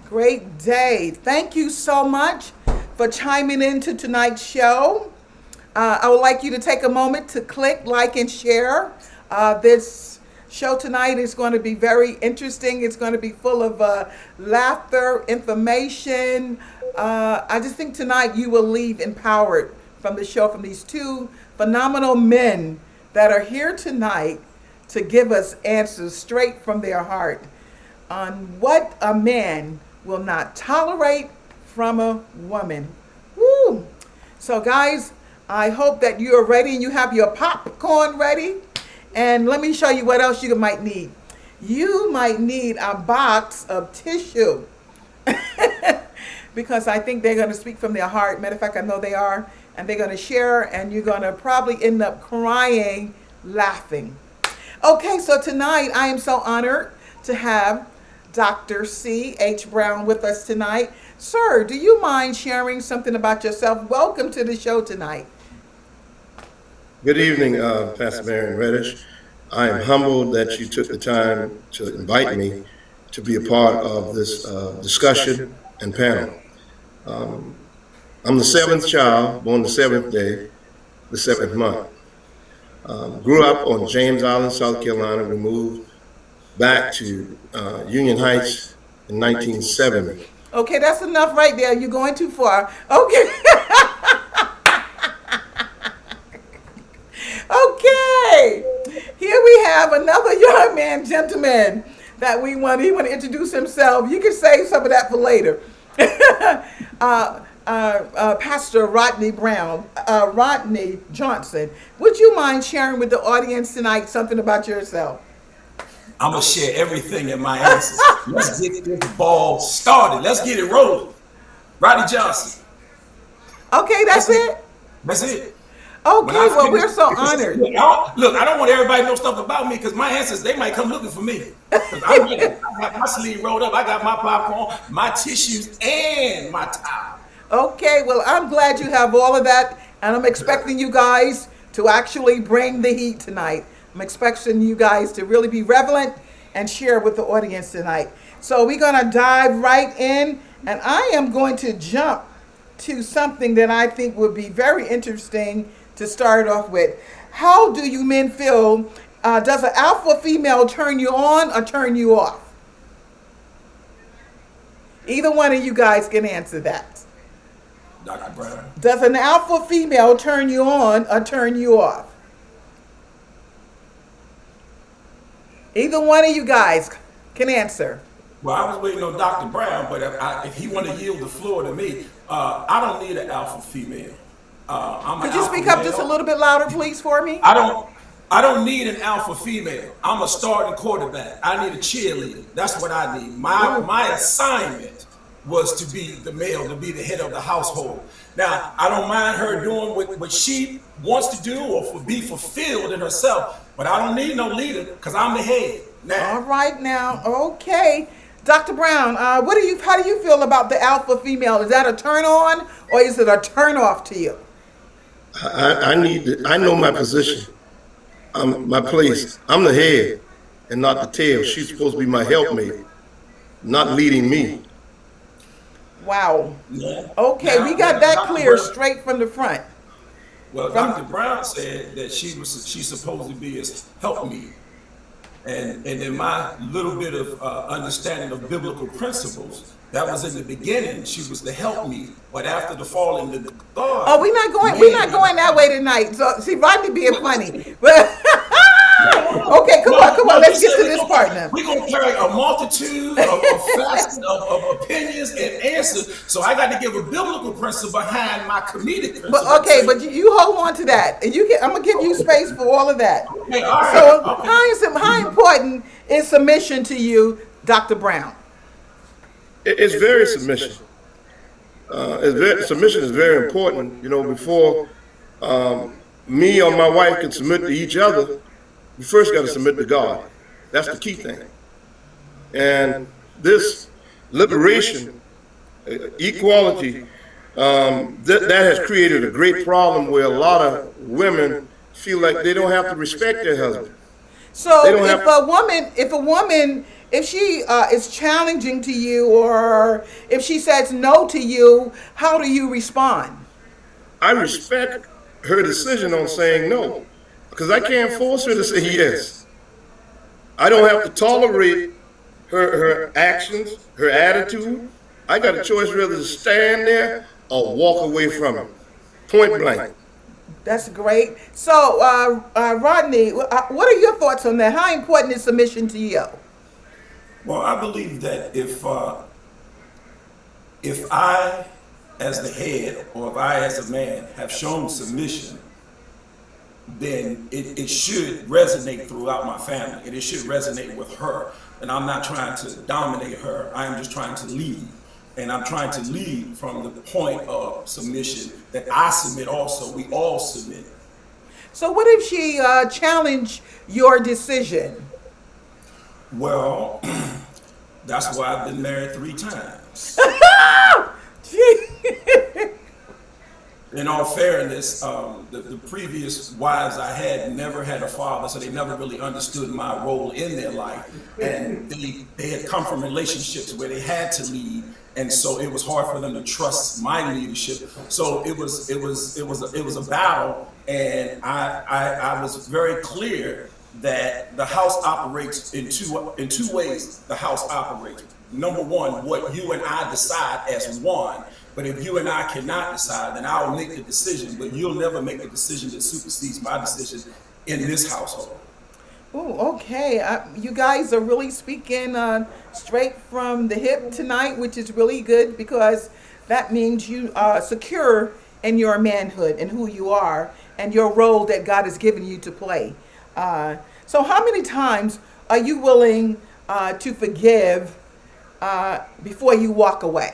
Great day. Thank you so much for chiming into tonight's show. I would like you to take a moment to click, like, and share. This show tonight is going to be very interesting. It's going to be full of laughter, information. I just think tonight you will leave empowered from the show, from these two phenomenal men that are here tonight to give us answers straight from their heart on what a man will not tolerate from a woman. Woo! So guys, I hope that you are ready and you have your popcorn ready. And let me show you what else you might need. You might need a box of tissue because I think they're going to speak from their heart. Matter of fact, I know they are. And they're going to share, and you're going to probably end up crying, laughing. Okay, so tonight I am so honored to have Dr. C.H. Brown with us tonight. Sir, do you mind sharing something about yourself? Welcome to the show tonight. Good evening, Pastor Marian Reddish. I am humbled that you took the time to invite me to be a part of this discussion and panel. I'm the seventh child, born the seventh day, the seventh month. Grew up on James Island, South Carolina. We moved back to Union Heights in 1970. Okay, that's enough right there. You're going too far. Okay. Okay. Here we have another young man, gentleman, that he want to introduce himself. You can save some of that for later. Pastor Rodney Brown, Rodney Johnson. Would you mind sharing with the audience tonight something about yourself? I'm going to share everything in my answers. Let's get this ball started. Let's get it rolling. Rodney Johnson. Okay, that's it? That's it. Okay, well, we're so honored. Look, I don't want everybody to know stuff about me because my answers, they might come looking for me. I got my sleeve rolled up. I got my popcorn, my tissues, and my towel. Okay, well, I'm glad you have all of that, and I'm expecting you guys to actually bring the heat tonight. I'm expecting you guys to really be relevant and share with the audience tonight. So we're going to dive right in, and I am going to jump to something that I think would be very interesting to start off with. How do you men feel? Does an alpha female turn you on or turn you off? Either one of you guys can answer that. Dr. Brown. Does an alpha female turn you on or turn you off? Either one of you guys can answer. Well, I was waiting on Dr. Brown, but if he want to yield the floor to me, I don't need an alpha female. Could you speak up just a little bit louder, please, for me? I don't need an alpha female. I'm a starting quarterback. I need a cheerleader. That's what I need. My assignment was to be the male, to be the head of the household. Now, I don't mind her doing what she wants to do or be fulfilled in herself, but I don't need no leader because I'm the head. Now. All right, now, okay. Dr. Brown, how do you feel about the alpha female? Is that a turn on or is it a turn off to you? I know my position, my place. I'm the head and not the tail. She's supposed to be my helpmate, not leading me. Wow. Yeah. Okay, we got that clear straight from the front. Well, Dr. Brown said that she's supposed to be his helpmeet. And in my little bit of understanding of biblical principles, that was in the beginning. She was the helpmeet, but after the fall into the garden. Oh, we're not going that way tonight. So see, Rodney being funny, but okay, come on, let's get to this part now. We're gonna carry a multitude of facets of opinions and answers. So I got to give a biblical principle behind my comedic principle. But okay, but you hold on to that, and I'm gonna give you space for all of that. Okay, all right. So Okay. how important is submission to you, Dr. Brown? It's very submission. Submission is very important. You know, before me or my wife can submit to each other, we first got to submit to God. That's the key thing. And this liberation, equality, that has created a great problem where a lot of women feel like they don't have to respect their husband. So if a woman if she is challenging to you, or if she says no to you, how do you respond? I respect her decision on saying no, because I can't force her to say yes. I don't have to tolerate her actions, her attitude. I got a choice whether to stand there or walk away from it, point blank. That's great. So, Rodney, what are your thoughts on that? How important is submission to you? Well, I believe that if I, as the head, or if I, as a man, have shown submission, then it should resonate throughout my family, and it should resonate with her. And I'm not trying to dominate her. I am just trying to lead. And I'm trying to lead from the point of submission, that I submit also. We all submit. So, what if she challenged your decision? Well, that's why I've been married 3 times. In all fairness, the previous wives I had never had a father, so they never really understood my role in their life. And they had come from relationships where they had to lead, and so it was hard for them to trust my leadership. So it was a battle, and I was very clear that the house operates in two ways. The house operates. Number one, what you and I decide as one. But if you and I cannot decide, then I'll make the decision. But you'll never make the decision that supersedes my decision in this household. Oh, okay. You guys are really speaking straight from the hip tonight, which is really good, because that means you are secure in your manhood and who you are and your role that God has given you to play. So how many times are you willing to forgive before you walk away?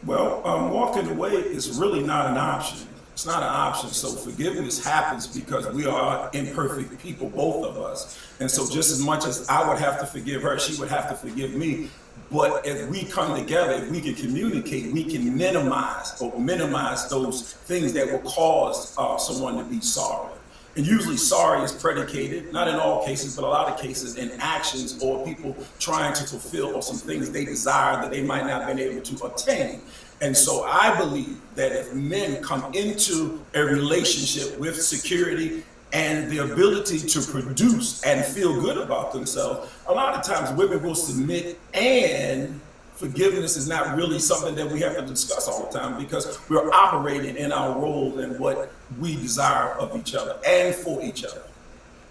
Well, walking away is really not an option. It's not an option. So forgiveness happens because we are imperfect people, both of us. And so just as much as I would have to forgive her, she would have to forgive me. But if we come together, if we can communicate, we can minimize those things that will cause someone to be sorry. And usually sorry is predicated, not in all cases, but a lot of cases, in actions or people trying to fulfill some things they desire that they might not have been able to obtain. And so I believe that if men come into a relationship with security and the ability to produce and feel good about themselves, a lot of times women will submit, and forgiveness is not really something that we have to discuss all the time, because we're operating in our role and what we desire of each other and for each other.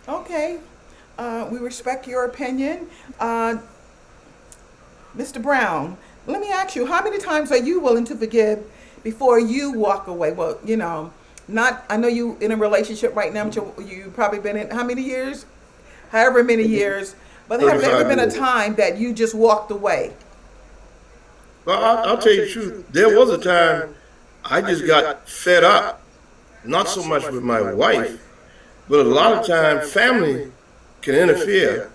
Okay. We respect your opinion. Mr. Brown, let me ask you, how many times are you willing to forgive before you walk away? Well, I know you in a relationship right now, but you probably been in how many years? However many years. But have there ever been a time that you just walked away? Well, I'll tell you the truth. There was a time I just got fed up, not so much with my wife, but a lot of times family can interfere,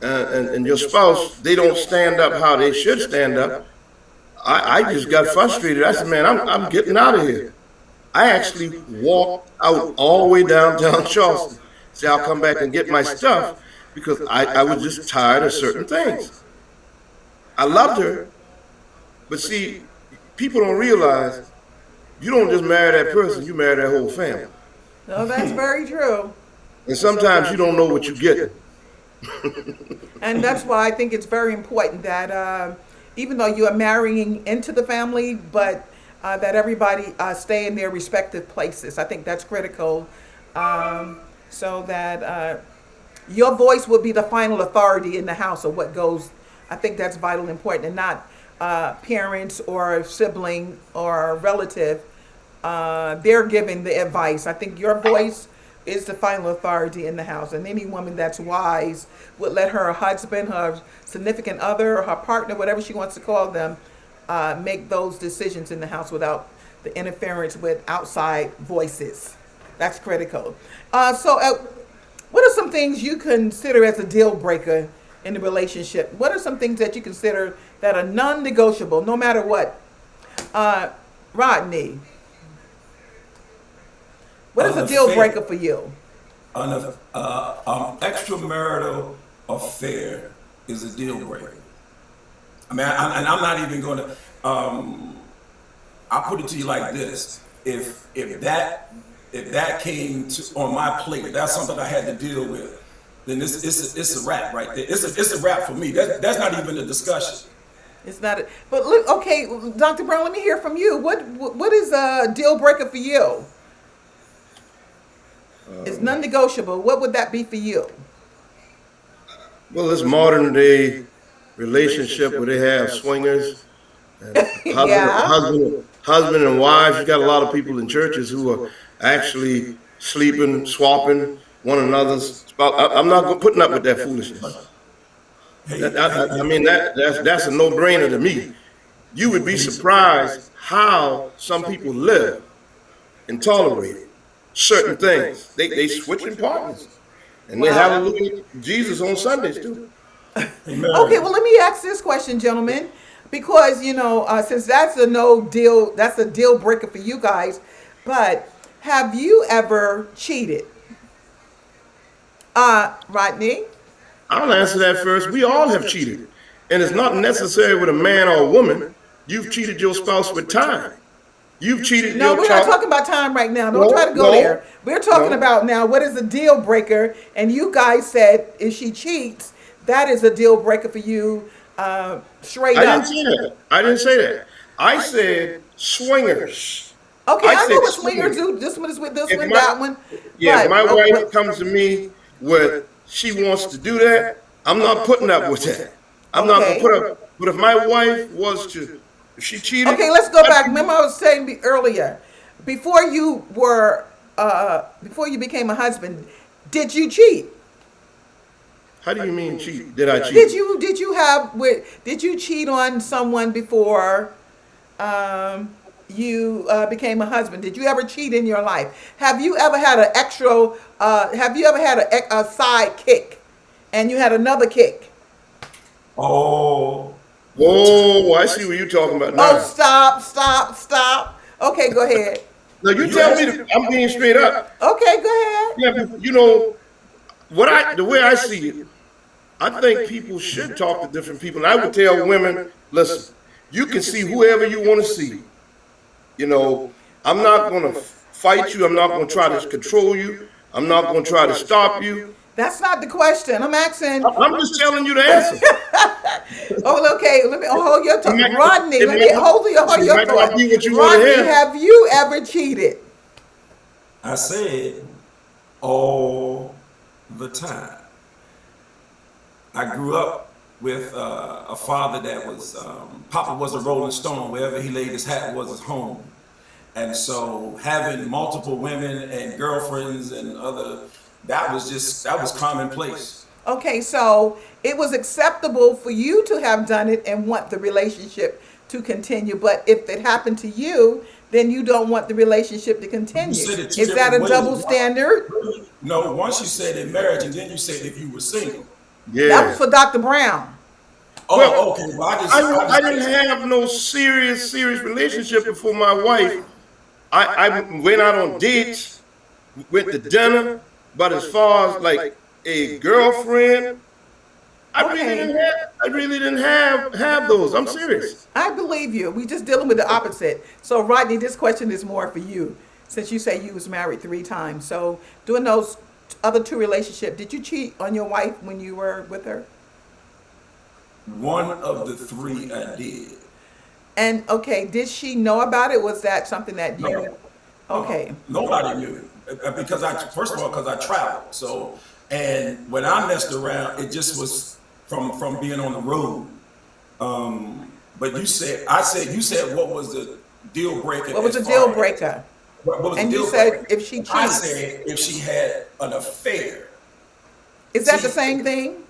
and your spouse, they don't stand up how they should stand up. I just got frustrated. I said, man, I'm getting out of here. I actually walked out all the way downtown Charleston. Say, I'll come back and get my stuff, because I was just tired of certain things. I loved her. But see, people don't realize you don't just marry that person, you marry that whole family. No, that's very true. And sometimes you don't know what you get. And that's why I think it's very important that even though you are marrying into the family, but that everybody stay in their respective places. I think that's critical, so that your voice will be the final authority in the house of what goes. I think that's vital, important, and not parents or sibling or relative. They're giving the advice. I think your voice is the final authority in the house, and any woman that's wise would let her husband, her significant other, or her partner, whatever she wants to call them, make those decisions in the house without the interference with outside voices. That's critical. So what are some things you consider as a deal breaker in the relationship? What are some things that you consider that are non-negotiable, no matter what? Rodney, what is a deal breaker for you? Extramarital affair is a deal breaker. I mean, and I'm not even going to. I'll put it to you like this: if that came on my plate, if that's something I had to deal with, then it's a wrap right there. It's a wrap for me. That's not even a discussion. It's not. But look, okay, Dr. Brown, let me hear from you. What is a deal breaker for you? It's non-negotiable. What would that be for you? Well, this modern day relationship where they have swingers and Yeah. husband and wives. You got a lot of people in churches who are actually sleeping, swapping one another's. I'm not putting up with that foolishness. I mean, that's a no-brainer to me. You would be surprised how some people live and tolerate certain things. They switching partners, and they hallelujah Jesus on Sundays too. Okay, well, let me ask this question, gentlemen, because since that's a no deal, that's a deal breaker for you guys. But have you ever cheated, Rodney? I'll answer that first. We all have cheated, and it's not necessary with a man or a woman. You've cheated your spouse with time. You've cheated No, your we're child. not talking about time right now. Don't try to go there. We're talking about now what is a deal breaker, and you guys said if she cheats, that is a deal breaker for you, straight I up. didn't say that. I didn't say that. I said swingers. Okay, I said know what swingers do. This one is with this If one, my- that one. Yeah, if But- my wife comes to me with she wants to do that, I'm not putting up with that. I'm not Okay. gonna put up. But if my wife was to, if she cheated. Okay, let's go back. Remember, I was saying earlier, before you became a husband, did you cheat? How do you mean cheat? Did I cheat? Did you cheat on someone before you became a husband? Did you ever cheat in your life? Have you ever had an extra? Have you ever had a side kick, and you had another kick? Oh, Whoa, I see what you're talking about now. Oh, stop. Okay, go ahead. Now you tell me that I'm being straight up. Okay, go ahead. Yeah, but the way I see it, I think people should talk to different people. And I would tell women, listen, you can see whoever you want to see. I'm not going to fight you. I'm not going to try to control you. I'm not going to try to stop you. That's not the question. I'm asking. I'm just telling you the answer. Oh, okay. Let me hold your thought, It might- Rodney. it Let me might- hold your it might not thought. be what you wanna Rodney, hear. have you ever cheated? I said all the time. I grew up with a father that was Papa was a Rolling Stone. Wherever he laid his hat was his home, and so having multiple women and girlfriends and that was commonplace. Okay, so it was acceptable for you to have done it and want the relationship to continue, but if it happened to you, then you don't want the relationship to continue. said it two Is that a different ways. double standard? No, once you said in marriage, and then you said if you were single. Yeah. That was for Dr. Brown. Oh, Well, okay. Well, I didn't have no serious relationship before my wife. I went out on dates, went to dinner, but as far as like a girlfriend, I really didn't have those. I'm serious. I believe you. We just dealing with the opposite. So, Rodney, this question is more for you, since you say you was married 3 times. So, during those other 2 relationships, did you cheat on your wife when you were with her? One of the 3 I did. And okay, did she know about it? Was that something that you? No. Okay. Nobody knew because first of all, because I traveled. So, and when I messed around, it just was from being on the road. But you said what was the deal breaker? What was the deal breaker? What was And the you deal said breaker? if she I cheats. said if she had an affair. Is that See, the same thing?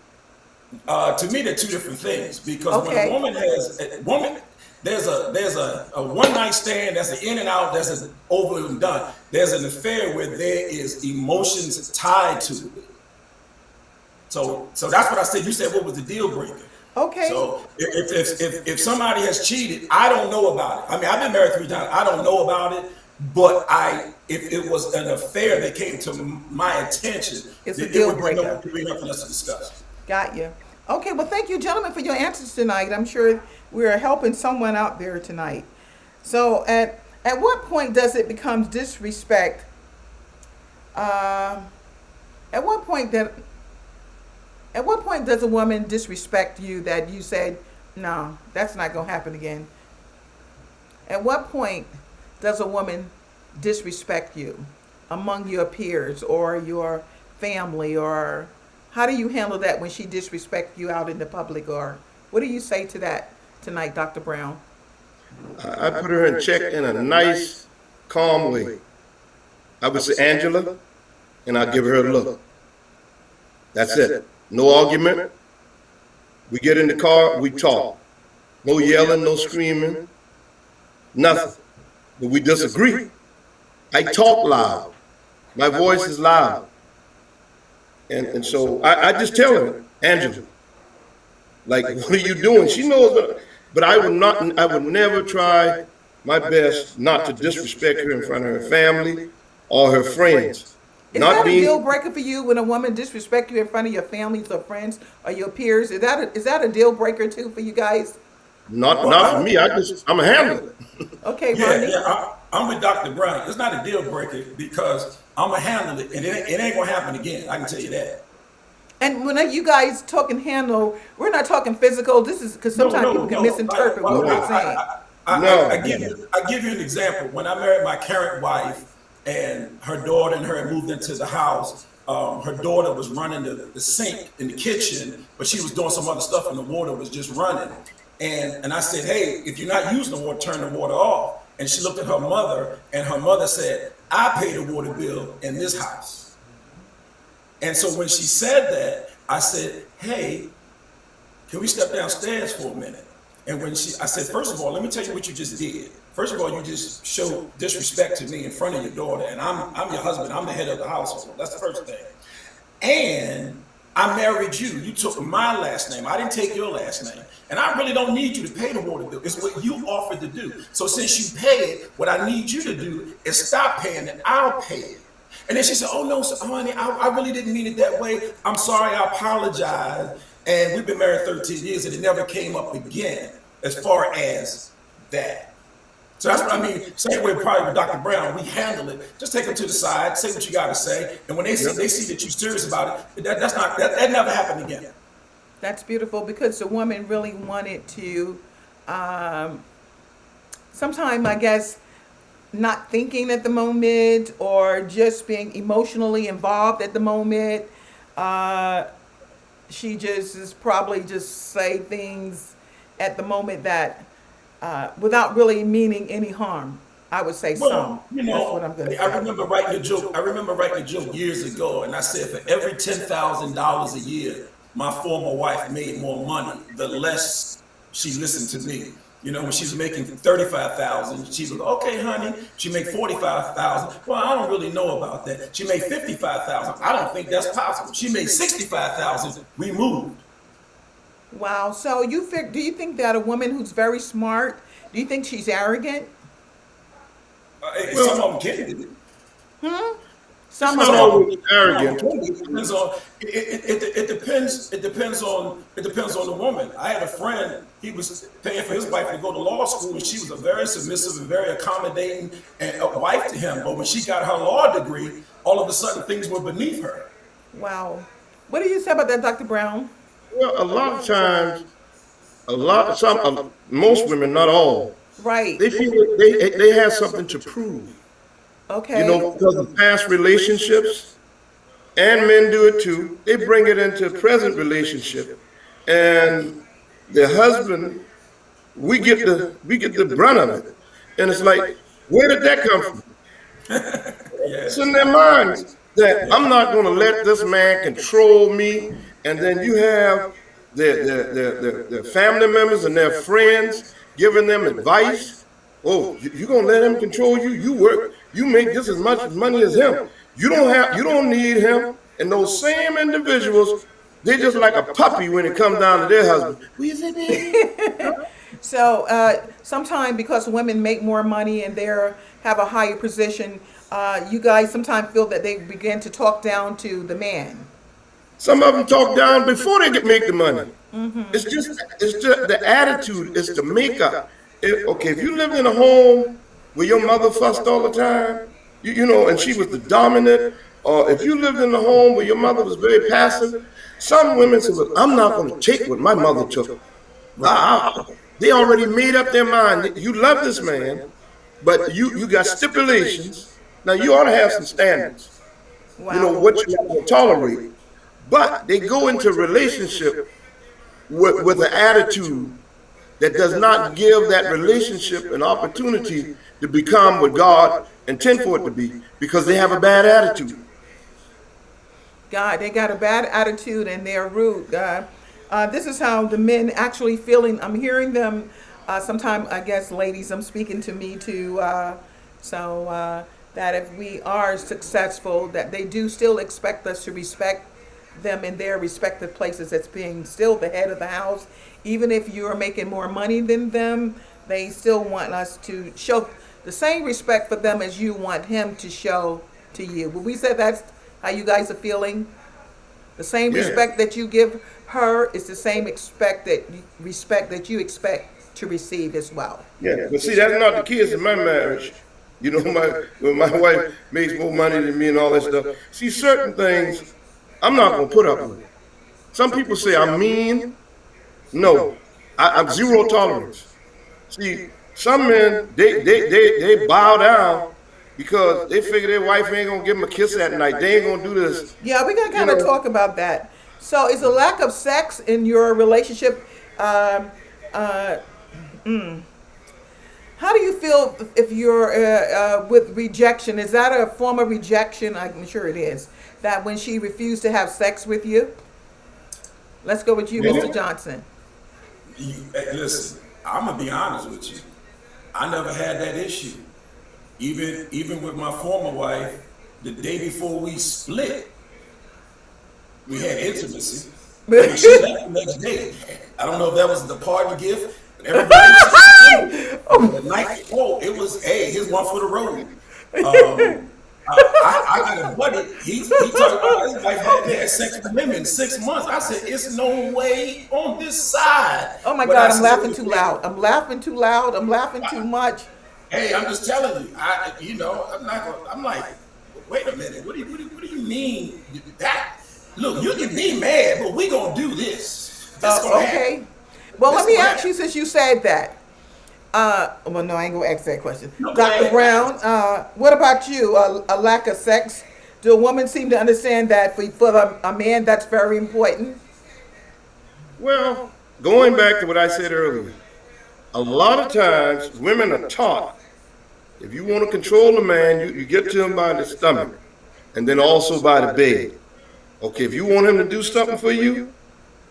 To me, they're 2 different things because Okay. when a woman there's a one night stand, that's an in and out, that's an over and done. There's an affair where there is emotions tied to it. So that's what I said. You said what was the deal breaker? Okay. So if somebody has cheated, I don't know about it. I mean, I've been married 3 times. I don't know about it, but if it was an affair that came to my attention, It's a it deal would be breaker. nothing for us to discuss. Got you. Okay, well, thank you, gentlemen, for your answers tonight. I'm sure we're helping someone out there tonight. So, at what point does it become disrespect? Uh, at what point that at what point does a woman disrespect you that you said, no, that's not gonna happen again? At what point does a woman disrespect you among your peers or your family, or how do you handle that when she disrespects you out in the public, or what do you say to that tonight, Dr. Brown? I put her in check in a nice, calm way. I would say, Angela, and I give her a look. That's it. No argument. We get in the car, we talk. No yelling, no screaming, nothing. But we disagree. I talk loud. My voice is loud. And so I just tell her, Angela, like, what are you doing? She knows, but I would never try my best not to disrespect her in front of her family or her friends. Is that a deal breaker for you when a woman disrespects you in front of your families or friends or your peers? Is that a deal breaker too for you guys? Not for me. I'm a handler. Okay, Yeah, Rodney. I'm with Dr. Brown. It's not a deal breaker because I'm going to handle it, and it ain't going to happen again. I can tell you that. And when you guys talking handle, we're not talking physical. This is because sometimes people can misinterpret what we're saying. I give you an example. When I married my current wife, and her daughter and her moved into the house, her daughter was running the sink in the kitchen, but she was doing some other stuff, and the water was just running. And I said, hey, if you're not using the water, turn the water off. And she looked at her mother, and her mother said, I pay the water bill in this house. And so when she said that, I said, hey, can we step downstairs for a minute? And I said, first of all, let me tell you what you just did. First of all, you just showed disrespect to me in front of your daughter, and I'm your husband. I'm the head of the household. That's the first thing. And I married you. You took my last name. I didn't take your last name. And I really don't need you to pay the water bill. It's what you offered to do. So since you pay it, what I need you to do is stop paying it. I'll pay it. And then she said, oh, no, honey, I really didn't mean it that way. I'm sorry. I apologize. And we've been married 13 years, and it never came up again as far as that. So that's what I mean. Same way probably with Dr. Brown, we handle it. Just take them to the side, say what you got to say, and when they see that you're serious about it, that never happened again. That's beautiful because the woman really wanted to. Sometime I guess not thinking at the moment or just being emotionally involved at the moment. She just is probably just say things at the moment that. Without really meaning any harm, I would say some. That's what I'm going to say. I remember writing a joke years ago, and I said for every $10,000 a year my former wife made more money, the less she listened to me. You know, when she's making $35,000, she would go, okay, honey. She make $45,000. Well, I don't really know about that. She made $55,000. I don't think that's possible. She made $65,000. We moved. Wow. So do you think that a woman who's very smart, do you think she's arrogant? Some of them can. Some Not of them. always arrogant. It depends on the woman. I had a friend. He was paying for his wife to go to law school, and she was a very submissive and very accommodating and a wife to him. But when she got her law degree, all of a sudden things were beneath her. Wow. What do you say about that, Dr. Brown? Well, a lot of times, most women, not all, Right. they feel that they have something to prove. Okay. You know, because of past relationships, and men do it too. They bring it into present relationship, and the husband, we get the brunt of it, and it's like, where did that come from? It's in their minds that I'm not going to let this man control me. And then you have their family members and their friends giving them advice. Oh, you're going to let him control you? You work, you make just as much money as him. You don't need him. And those same individuals, they're just like a puppy when it comes down to their husband. Will you say that? So sometimes because women make more money and they have a higher position, you guys sometimes feel that they begin to talk down to the man. Some of them talk down before they make the money. It's just the attitude, it's the makeup. Okay, if you lived in a home where your mother fussed all the time, and she was the dominant, or if you lived in a home where your mother was very passive, some women say, well, I'm not going to take what my mother took. They already made up their mind. You love this man, but you got stipulations. Now you ought to have some standards. Wow. What you're not going to tolerate. But they go into a relationship with an attitude that does not give that relationship an opportunity to become what God intended for it to be, because they have a bad attitude. God, they got a bad attitude and they're rude, God. This is how the men actually feeling. I'm hearing them sometimes, I guess, ladies, I'm speaking to me too. That if we are successful, that they do still expect us to respect them in their respective places as being still the head of the house. Even if you're making more money than them, they still want us to show the same respect for them as you want him to show to you. But we said that's how you guys are feeling. The same respect that you give her is the same respect that you expect to receive as well. Yeah, but see, that's not the case in my marriage. When my wife makes more money than me and all that stuff. See, certain things I'm not going to put up with. Some people say I'm mean. No, I'm zero tolerance. See, some men, they bow down because they figure their wife ain't going to give them a kiss at night. They ain't going to do this. Yeah, we got to kind of talk about that. So is a lack of sex in your relationship, how do you feel if you're with rejection? Is that a form of rejection? I'm sure it is. That when she refused to have sex with you? Let's go with you, Mr. Johnson. Listen, I'm gonna be honest with you. I never had that issue. Even with my former wife, the day before we split, we had intimacy. And she left the next day. I don't know if that was the party gift. Everybody the night before, it was, hey, here's one for the road. I got a buddy. He talked about his wife had sex with him in 6 months. I said, it's no way on this side. Oh my God, I'm laughing too loud. I'm laughing too loud. I'm laughing too much. Hey, I'm just telling you. I'm like, wait a minute. What do you mean that? Look, you can be mad, but we gonna do this. Okay. Well, let me ask you, since you said that. Well, no, I ain't gonna ask that question. No, Dr. Brown, what about you? A lack of sex? Do a woman seem to understand that for a man that's very important? Well, going back to what I said earlier, a lot of times women are taught, if you want to control a man, you get to him by the stomach and then also by the bed. Okay, if you want him to do something for you,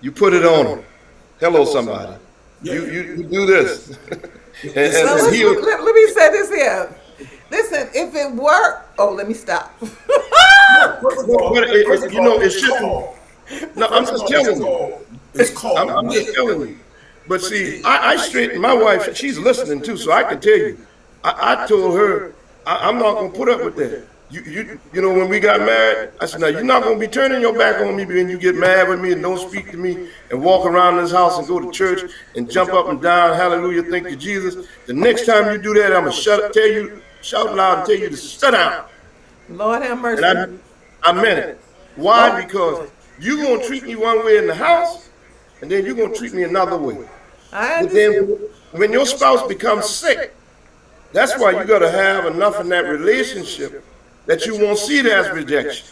you put it on him. Hello, somebody. You do this. Let me say this here. Listen, if it were, let me stop. It shouldn't. No, I'm just telling you. It's called. I'm just telling you. But see, I straightened my wife. She's listening too, so I can tell you. I told her I'm not gonna put up with that. When we got married, I said, now you're not gonna be turning your back on me when you get mad with me and don't speak to me and walk around this house and go to church and jump up and down, hallelujah, thank you, Jesus. The next time you do that, I'm gonna shout loud and tell you to sit down. Lord have mercy. And I meant it. Why? Because you're gonna treat me one way in the house, and then you're gonna treat me another way. But then when your spouse becomes sick, that's why you gotta have enough in that relationship that you won't see it as rejection.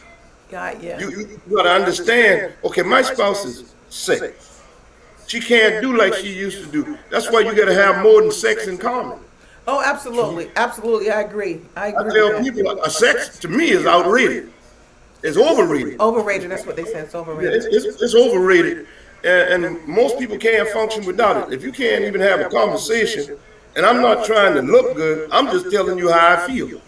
You gotta understand, okay, my spouse is sick. She can't do like she used to do. That's why you gotta have more than sex in common. Oh, absolutely. Absolutely. I agree. I tell people, sex to me is outrated. It's overrated. Overrated, that's what they said. It's overrated. It's overrated. And most people can't function without it. If you can't even have a conversation, and I'm not trying to look good, I'm just telling you how I feel.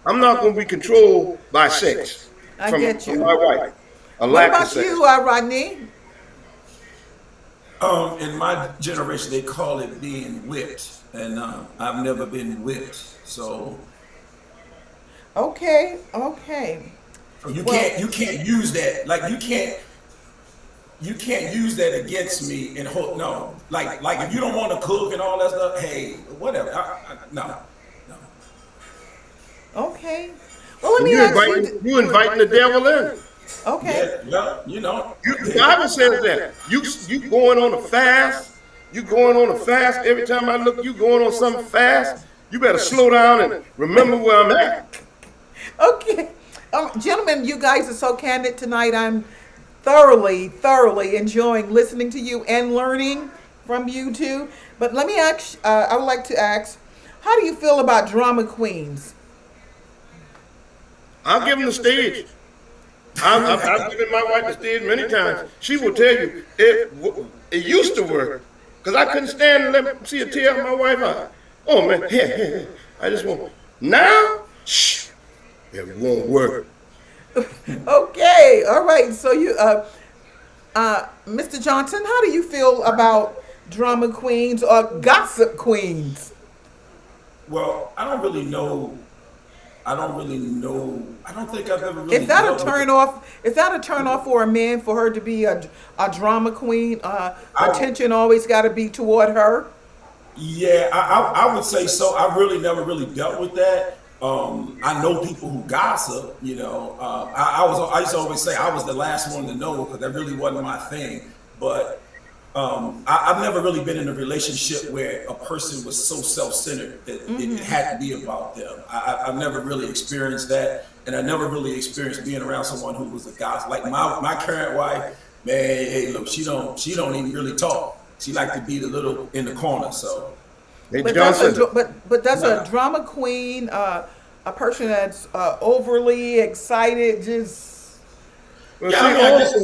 I'm not going to be controlled by sex from my wife. What about you, Rodney? In my generation, they call it being whipped, and I've never been whipped. So. Okay. You can't use that. Like you can't you can't use that against me and hope. No, like if you don't want to cook and all that stuff, hey, whatever. No. Okay. Well, let me You ask you inviting the devil in. Okay. Yeah, you know. The Bible says that. You going on a fast. You going on a fast. Every time I look, you going on something fast. You better slow down and remember where I'm at. Okay. Gentlemen, you guys are so candid tonight. I'm thoroughly enjoying listening to you and learning from you two. But let me ask, I would like to ask, how do you feel about drama queens? I'll give them the stage. I've given my wife the stage many times. She will tell you it used to work because I couldn't stand to let see a tear of my wife out. Oh man, I just won't. Now, shh, it won't work. Okay, all right. So you, Mr. Johnson, how do you feel about drama queens or gossip queens? Well, I don't really know. I don't think I've ever really. Is that a turn off? Is that a turn off for a man for her to be a drama queen? Attention always got to be toward her. Yeah, I would say so. I really never really dealt with that. I know people who gossip. You know, I used to always say I was the last one to know because that really wasn't my thing. But I've never really been in a relationship where a person was so self-centered that it had to be about them. I've never really experienced that, and I never really experienced being around someone who was a gossip. Like my current wife, man, hey, look, she don't even really talk. She like to be the little in the corner. So, Hey, But Johnson. does a drama queen, a person that's overly excited, just Well, Yeah, see, I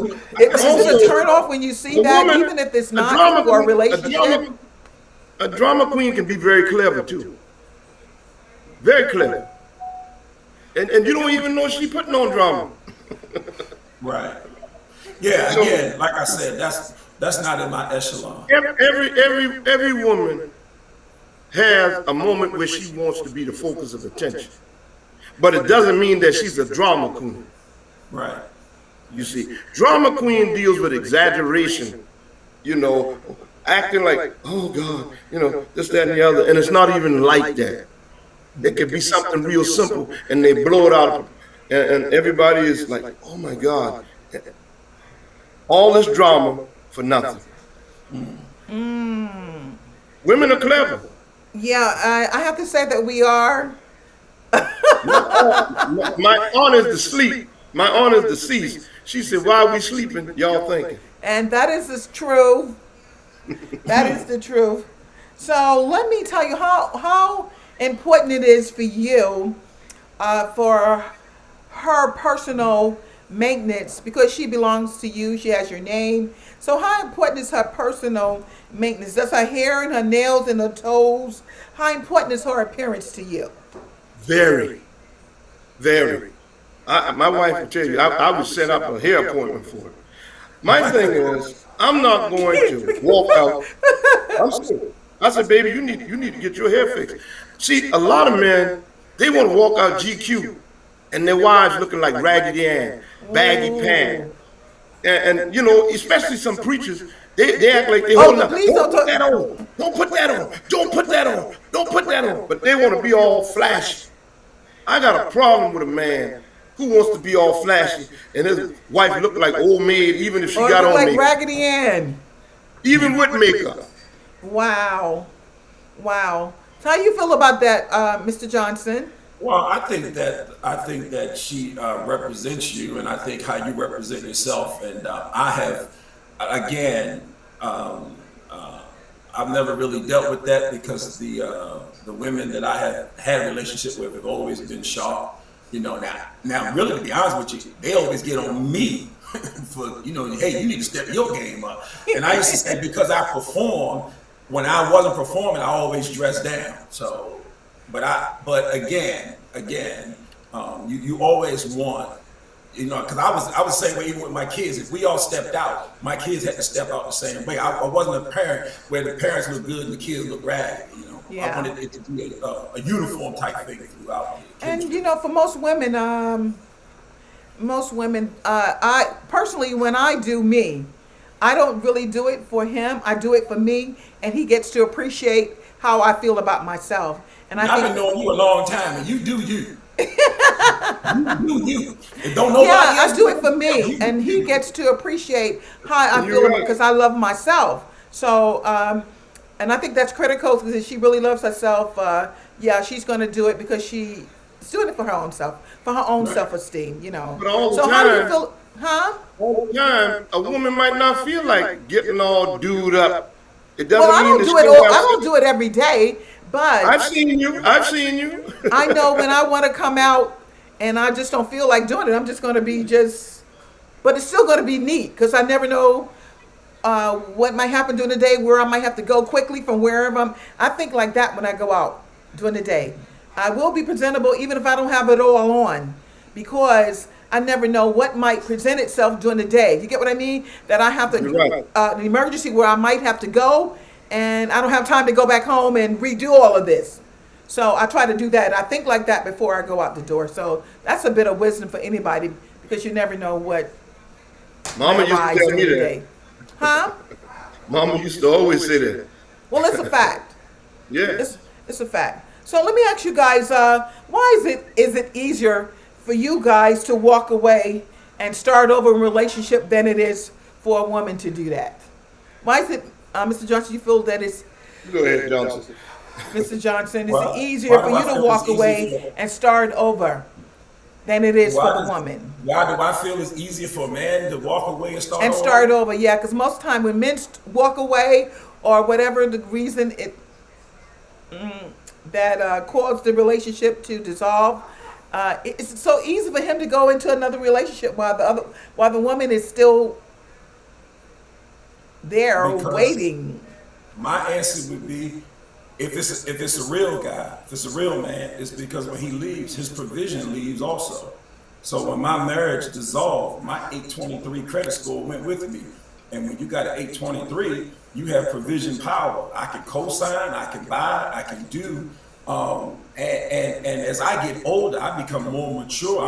mean, I guess- is it a turn off when you see a that, woman- even if it's a not drama for a queen- relationship? A drama queen can be very clever too. Very clever. And you don't even know she putting on drama. right. Yeah, So- again, like I said, that's not in my echelon. Every woman has a moment where she wants to be the focus of attention. But it doesn't mean that she's a drama queen. Right. You see, drama queen deals with exaggeration, you know, acting like, oh God, you know, this, that, and the other. And it's not even like that. It could be something real simple and they blow it out. And everybody is like, oh my God, all this drama for nothing. Women are clever. Yeah, I have to say that we are. My aunt is asleep. My aunt is deceased. She said, why are we sleeping? Y'all thinking. And that is the truth. That is the truth. So let me tell you how important it is for you, for her personal maintenance, because she belongs to you. She has your name. So how important is her personal maintenance? Does her hair and her nails and her toes, how important is her appearance to you? Very, very. My wife will tell you, I would set up a hair appointment for her. My thing is, I'm not going to walk out. I'm serious. I said, baby, you need to get your hair fixed. See, a lot of men, they want to walk out GQ, and their wives looking like Raggedy Ann, baggy pants, and you know, especially some preachers, they act like they hold up. Don't put that on. Don't put that on. Don't put that on. Don't put that on. But they want to be all flashy. I got a problem with a man who wants to be all flashy and his wife look like old maid even if she Or got on like makeup. Raggedy Ann. Even with makeup. Wow. So how you feel about that, Mr. Johnson? Well, I think that she represents you, and I think how you represent yourself. And I have, again, I've never really dealt with that because the women that I have had a relationship with have always been sharp. You know, now, really, to be honest with you, they always get on me for, you know, hey, you need to step your game up. And I used to say because I perform, when I wasn't performing, I always dressed down. So, but again, you always want, you know, because I was the same way even with my kids. If we all stepped out, my kids had to step out the same way. I wasn't a parent where the parents look good and the kids look ragged. You know, Yeah. I wanted it to be a uniform type thing throughout. And you know, for most women, I personally, when I do me, I don't really do it for him. I do it for me, and he gets to appreciate how I feel about myself. And I've been knowing you a long time, and you do you. You do you. And don't nobody yeah, else I do it for me, and he gets to appreciate how I feel about because I love myself. So, and I think that's critical because she really loves herself. Yeah, she's going to do it because she's doing it for her own self, for her own self-esteem. You know. But all the So how do you time, feel? Huh? all the time, a woman might not feel like getting all dude up. It doesn't Well, I mean don't that do she it don't all. have I don't do it every day, but I've seen you. I've seen you. I know when I want to come out and I just don't feel like doing it, I'm just going to be just, but it's still going to be neat because I never know what might happen during the day, where I might have to go quickly from wherever I'm. I think like that when I go out during the day. I will be presentable even if I don't have it all on because I never know what might present itself during the day. You get what I mean? That I have to, You're right. an emergency where I might have to go and I don't have time to go back home and redo all of this. So I try to do that. I think like that before I go out the door. So that's a bit of wisdom for anybody because you never know what Mama used to arise tell during me the that. day. Huh? Mama used to always say that. Well, it's a fact. Yeah. It's a fact. So let me ask you guys, why is it easier for you guys to walk away and start over a relationship than it is for a woman to do that? Why is it, Mr. Johnson, you feel that it's, Go ahead, Johnson. Mr. Johnson, is Well, it easier why for do I you to feel walk it's easier away for- and start over than it is for the woman? Why do I feel it's easier for a man to walk away and start And over? start over, yeah, because most time when men walk away or whatever the reason that caused the relationship to dissolve, it's so easy for him to go into another relationship while the woman is still there Because waiting. My answer would be, if it's a real guy, if it's a real man, it's because when he leaves, his provision leaves also. So when my marriage dissolved, my 823 credit score went with me. And when you got an 823, you have provision power. I can co-sign, I can buy, I can do. And as I get older, I become more mature.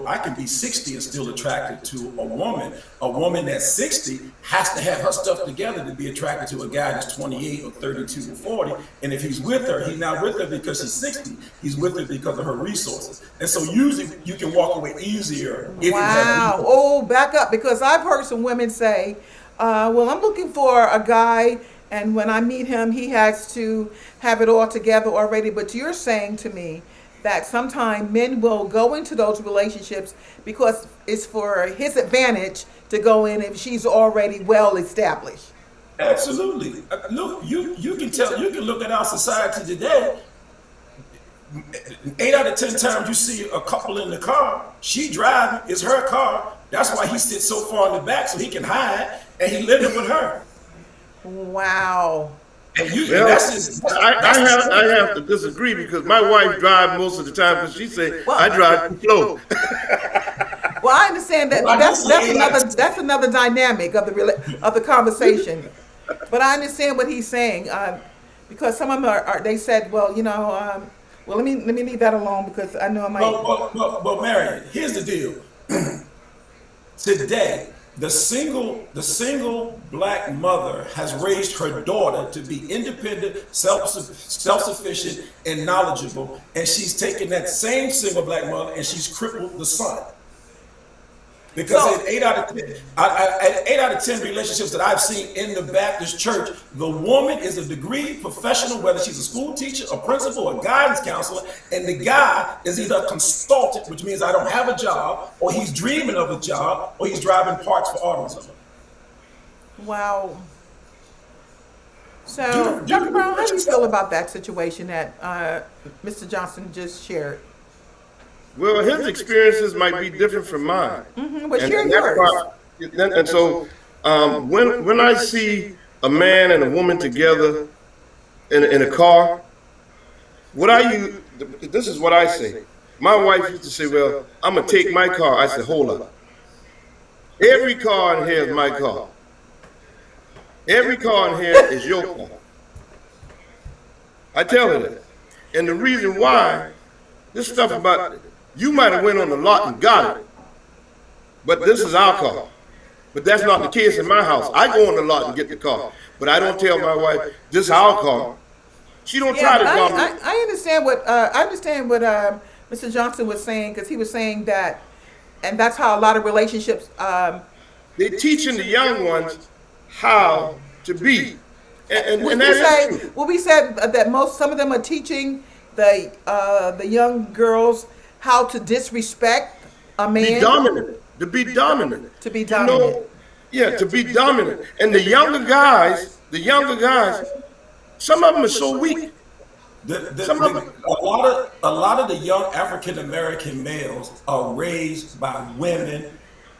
I can be 60 and still attracted to a woman. A woman that's 60 has to have her stuff together to be attracted to a guy that's 28 or 32 or 40. And if he's with her, he's not with her because she's 60. He's with her because of her resources. And so usually you can walk away easier if you have Wow. resources. Oh, back up, because I've heard some women say, well, I'm looking for a guy, and when I meet him, he has to have it all together already. But you're saying to me that sometimes men will go into those relationships because it's for his advantage to go in if she's already well established. Absolutely. Look, you can look at our society today. 8 out of 10 times you see a couple in the car, she driving, it's her car. That's why he sits so far in the back so he can hide, and he living with her. Wow. And Well, that's just, I have to disagree because my wife drives most of the time because she say Well, I drive too slow. Well, I understand that. Well, That's another dynamic of the conversation. But I understand what he's saying because some of them are they said, well, well, let me leave that alone because I know I might. well, Marian, here's the deal. Today, the single black mother has raised her daughter to be independent, self-sufficient, and knowledgeable, and she's taken that same single black mother and she's crippled the son. Because in 8 out of 10 relationships that I've seen in the Baptist church, the woman is a degree professional, whether she's a school teacher, a principal, a guidance counselor, and the guy is either a consultant, which means I don't have a job, or he's dreaming of a job, or he's driving parts for autos. Wow. So, Dr. Brown, how do you feel about that situation that Mr. Johnson just shared? Well, his experiences might be different from mine. But share that's yours. why- and so when I see a man and a woman together in a car, this is what I say. My wife used to say, well, I'm going to take my car. I said, hold up. Every car in here is my car. Every car in here is your car. I tell her that. And the reason why, this stuff about, you might have went on the lot and got it, but this is our car. But that's not the case in my house. I go in the lot and get the car, but I don't tell my wife, this is our car. She don't Yeah, try but to dominate. I understand what Mr. Johnson was saying, because he was saying that, and that's how a lot of relationships. They're teaching the young ones how to be. And We that is say, true. well, we said that some of them are teaching the young girls how to disrespect a Be man, dominant. To be dominant. to be You dominant. know, yeah, to be dominant. And the younger guys, some of them are so weak. Some of them, A lot of the young African American males are raised by women.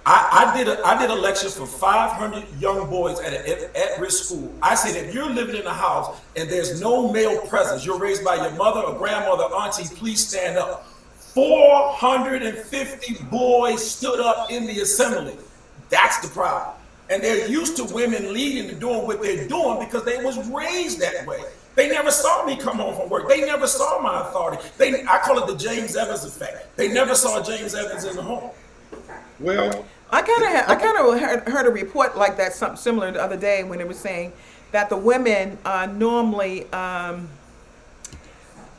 I did a lecture for 500 young boys at an at-risk school. I said, if you're living in a house and there's no male presence, you're raised by your mother or grandmother, auntie, please stand up. 450 boys stood up in the assembly. That's the problem. And they're used to women leading and doing what they're doing because they was raised that way. They never saw me come home from work. They never saw my authority. I call it the James Evans effect. They never saw James Evans in the home. well, I kind of heard a report like that, something similar the other day, when it was saying that the women normally, I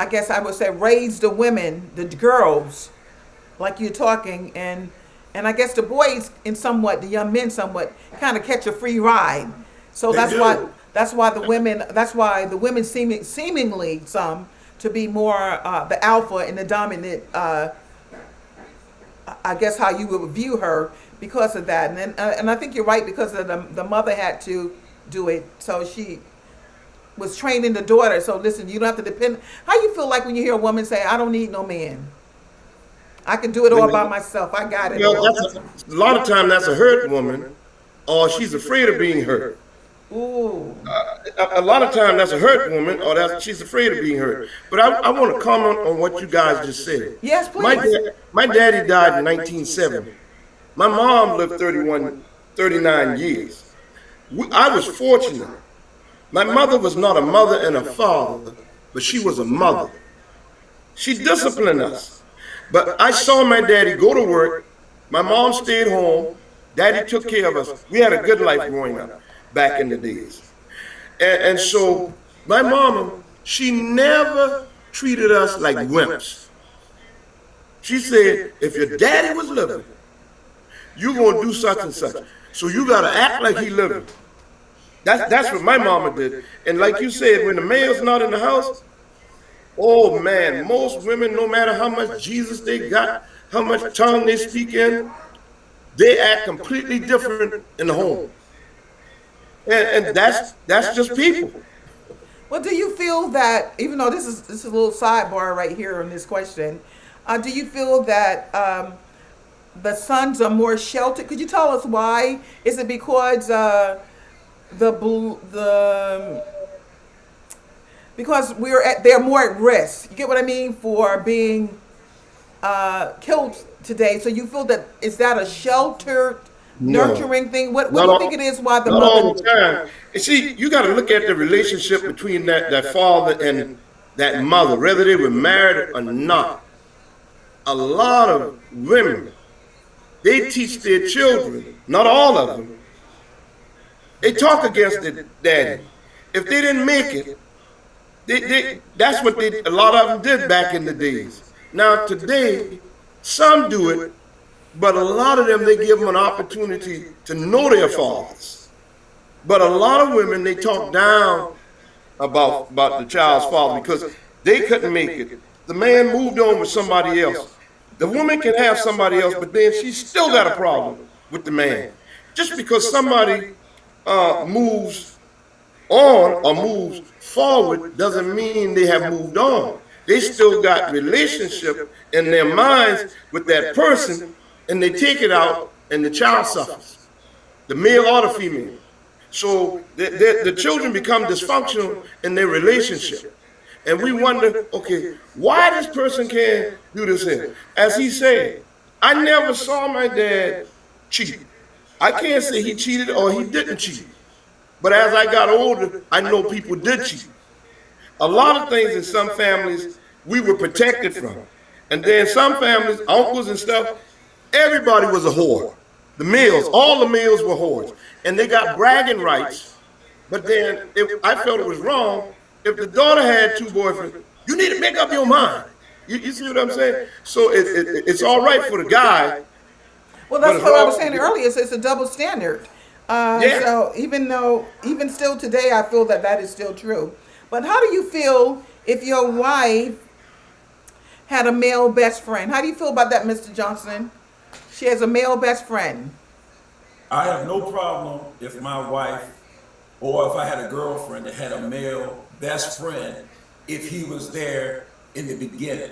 guess I would say, raise the women, the girls, like you're talking, and I guess the boys the young men somewhat kind of catch a free ride. So They that's do. why the women seemingly some to be more the alpha and the dominant. I guess how you would view her because of that, and I think you're right, because of the mother had to do it, so she was training the daughter. So listen, you don't have to depend. How you feel like when you hear a woman say, "I don't need no man. I can do it all by myself. I got it." well, a lot of time that's a hurt woman, or she's afraid of being hurt. Ooh. A lot of time that's a hurt woman, or she's afraid of being hurt. But I want to comment on what you guys just said. Yes, please. My daddy died in 1970. My mom lived 39 years. I was fortunate. My mother was not a mother and a father, but she was a mother. She disciplined us. But I saw my daddy go to work. My mom stayed home. Daddy took care of us. We had a good life growing up back in the days. And so my mama, she never treated us like wimps. She said, if your daddy was living, you're going to do such and such. So you got to act like he living. That's what my mama did. And like you said, when the male's not in the house, oh man, most women, no matter how much Jesus they got, how much tongue they speak in, they act completely different in the home. And that's just people. Well, do you feel that, even though this is a little sidebar right here on this question, do you feel that the sons are more sheltered? Could you tell us why? Is it because because they're more at risk? You get what I mean, for being killed today. So you feel that, is that a sheltered, No. nurturing thing? What do Not you all- think it is? Why the Not all mother? the time. And see, you got to look at the relationship between that father and that mother, whether they were married or not. A lot of women, they teach their children, not all of them, they talk against their daddy. If they didn't make it, that's what a lot of them did back in the days. Now today, some do it, but a lot of them, they give them an opportunity to know their fathers. But a lot of women, they talk down about the child's father because they couldn't make it. The man moved on with somebody else. The woman can have somebody else, but then she's still got a problem with the man. Just because somebody moves on or moves forward doesn't mean they have moved on. They still got relationship in their minds with that person, and they take it out, and the child suffers, the male or the female. So the children become dysfunctional in their relationship. And we wonder, okay, why this person can't do this here? As he said, I never saw my dad cheat. I can't say he cheated or he didn't cheat. But as I got older, I know people did cheat. A lot of things in some families we were protected from. And then some families, uncles and stuff, everybody was a whore. The males, all the males were whores, and they got bragging rights. But then, if I felt it was wrong, if the daughter had 2 boyfriends, you need to make up your mind. You see what I'm saying? So it's all right for the guy. Well, but that's it's what I wrong- was saying earlier. It's a double standard. Yeah. So even still today, I feel that is still true. But how do you feel if your wife had a male best friend? How do you feel about that, Mr. Johnson? She has a male best friend. I have no problem if my wife or if I had a girlfriend that had a male best friend if he was there in the beginning.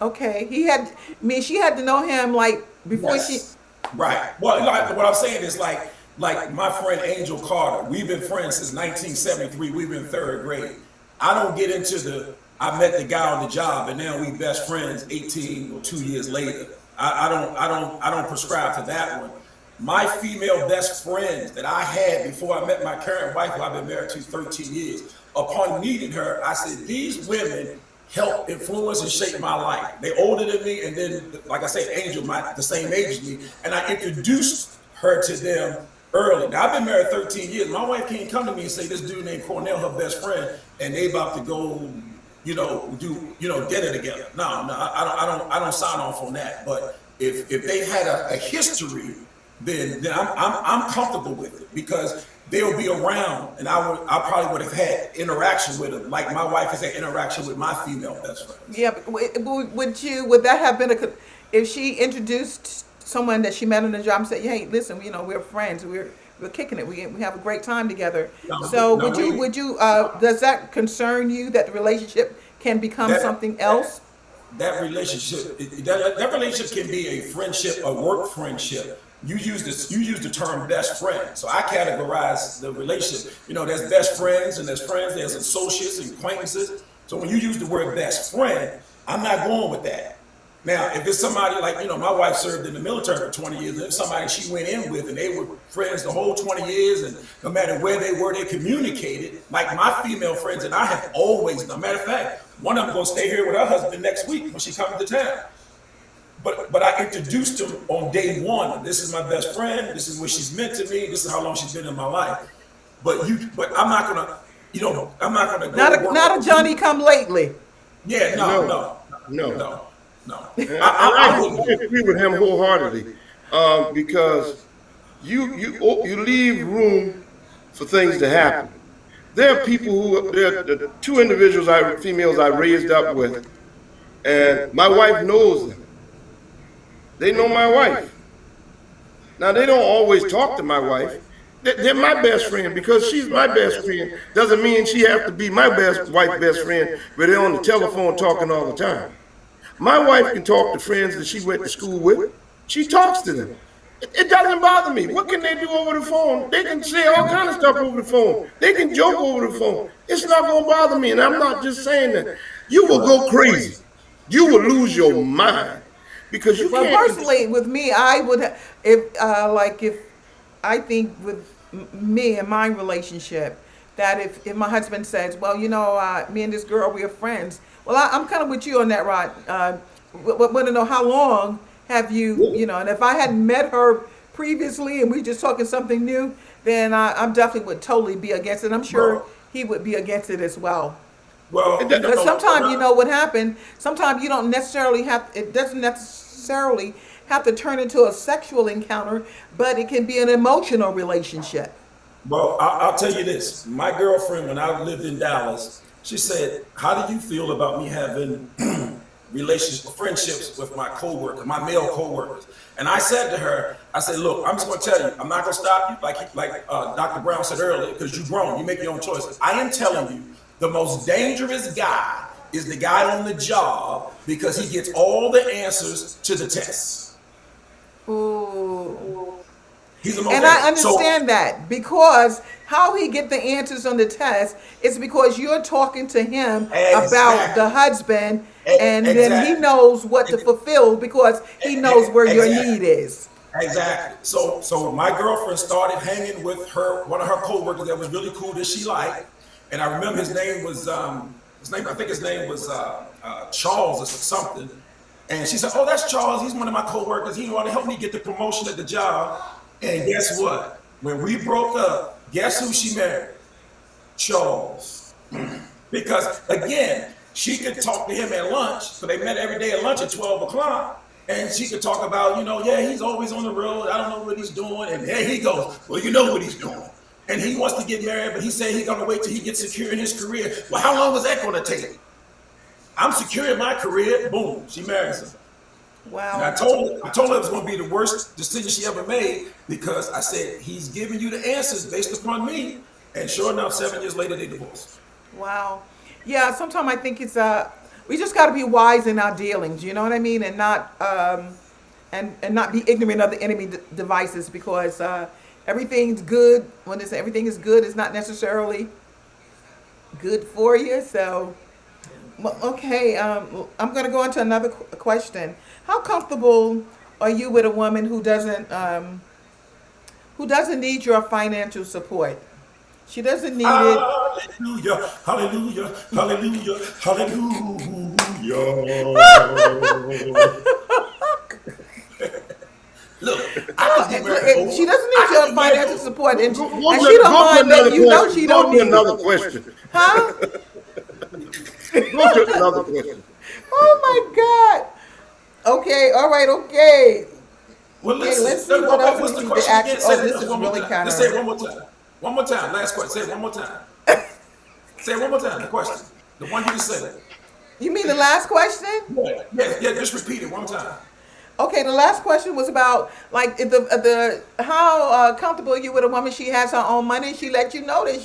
Okay, she had to know him like before Yes. Right. Well, like, what I'm saying is like my friend Angel Carter. We've been friends since 1973. We've been 3rd grade. I don't get into I met the guy on the job and now we best friends 18 or 2 years later. I don't prescribe to that one. My female best friends that I had before I met my current wife, who I've been married to 13 years, upon meeting her, I said, these women help influence and shape my life. They're older than me, and then, like I said, Angel, the same age as me, and I introduced her to them early. Now, I've been married 13 years. My wife can't come to me and say, this dude named Cornell, her best friend, and they about to go, do dinner together. No, I don't sign off on that. But if they had a history, then I'm comfortable with it because they'll be around, and I probably would have had interaction with them, like my wife has had interaction with my female best friends. Yeah, but would that have been if she introduced someone that she met on the job and said, "Hey, listen, we're friends, we're kicking it, we have a great time together." Would you does that concern you that the relationship can become something else? That relationship can be a friendship, a work friendship. You use the term best friend. So I categorize the relationship. There's best friends and there's friends, there's associates and acquaintances. So when you use the word best friend, I'm not going with that. Now, if it's somebody like, my wife served in the military for 20 years, and if somebody she went in with and they were friends the whole 20 years, and no matter where they were, they communicated, like my female friends and I have always done. Matter of fact, one of them going to stay here with her husband next week when she comes to town. But I introduced him on day one. This is my best friend. This is what she's meant to me. This is how long she's been in my life. But I'm not gonna, I'm not gonna go. Not a Johnny come lately. Yeah, no. I agree with him wholeheartedly because you leave room for things to happen. There are people there are the 2 females I raised up with, and my wife knows them. They know my wife. Now, they don't always talk to my wife. They're my best friend because she's my best friend. Doesn't mean she has to be my wife's best friend, but they're on the telephone talking all the time. My wife can talk to friends that she went to school with. She talks to them. It doesn't bother me. What can they do over the phone? They can say all kind of stuff over the phone. They can joke over the phone. It's not going to bother me, and I'm not just saying that. You will go crazy. You will lose your mind. Because you can't. Well, personally, with me, I would if I think with me and my relationship that if my husband says, well, me and this girl, we're friends. Well, I'm kind of with you on that, Rod. Want to know how long have you, and if I hadn't met her previously and we just talking something new, then I definitely would totally be against it. I'm sure he would be against it as well. Well, because sometimes what happened. Sometimes you don't necessarily have. It doesn't necessarily have to turn into a sexual encounter, but it can be an emotional relationship. Well, I'll tell you this. My girlfriend, when I lived in Dallas, she said, "How do you feel about me having friendships with my coworkers, my male coworkers?" And I said to her, I said, "Look, I'm just going to tell you. I'm not going to stop you, like Dr. Brown said earlier, because you've grown. You make your own choices. I am telling you." The most dangerous guy is the guy on the job because he gets all the answers to the tests. Ooh. He's the most and I understand that because how he get the answers on the test is because you're talking to him about the husband, and then he knows what to fulfill because he knows where your need is. Exactly. So my girlfriend started hanging with one of her coworkers that was really cool that she liked. And I remember his name was Charles or something. And she said, "Oh, that's Charles. He's one of my coworkers. He want to help me get the promotion at the job." And guess what? When we broke up, guess who she married? Charles. Because again, she could talk to him at lunch. So they met every day at lunch at 12 o'clock. And she could talk about, yeah, he's always on the road. I don't know what he's doing. And there he goes. Well, you know what he's doing. And he wants to get married, but he said he's going to wait till he gets secure in his career. Well, how long was that going to take? I'm secure in my career. Boom, she marries him. Wow. And I told her it was going to be the worst decision she ever made, because I said, he's giving you the answers based upon me. And sure enough, 7 years later, they divorced. Wow. Yeah, sometimes I think it's we just got to be wise in our dealings, you know what I mean, and not and not be ignorant of the enemy devices, because everything's good. When they say everything is good, it's not necessarily good for you. So, okay, I'm going to go into another question. How comfortable are you with a woman who doesn't need your financial support? She doesn't need it. Hallelujah, hallelujah, hallelujah, hallelujah. Look, she doesn't need your financial support, and she don't mind that she don't need another question. Huh? Go to another question. Oh my God. Okay, all right, okay. Well, listen, let's see what else we need to ask. Oh, this is really kind of. Let's say it one more time. One more time. Last question. Say it one more time. Say it one more time. The question. The one you just said. You mean the last question? Yeah. Just repeat it one time. Okay, the last question was about like how comfortable are you with a woman? She has her own money. She let you know that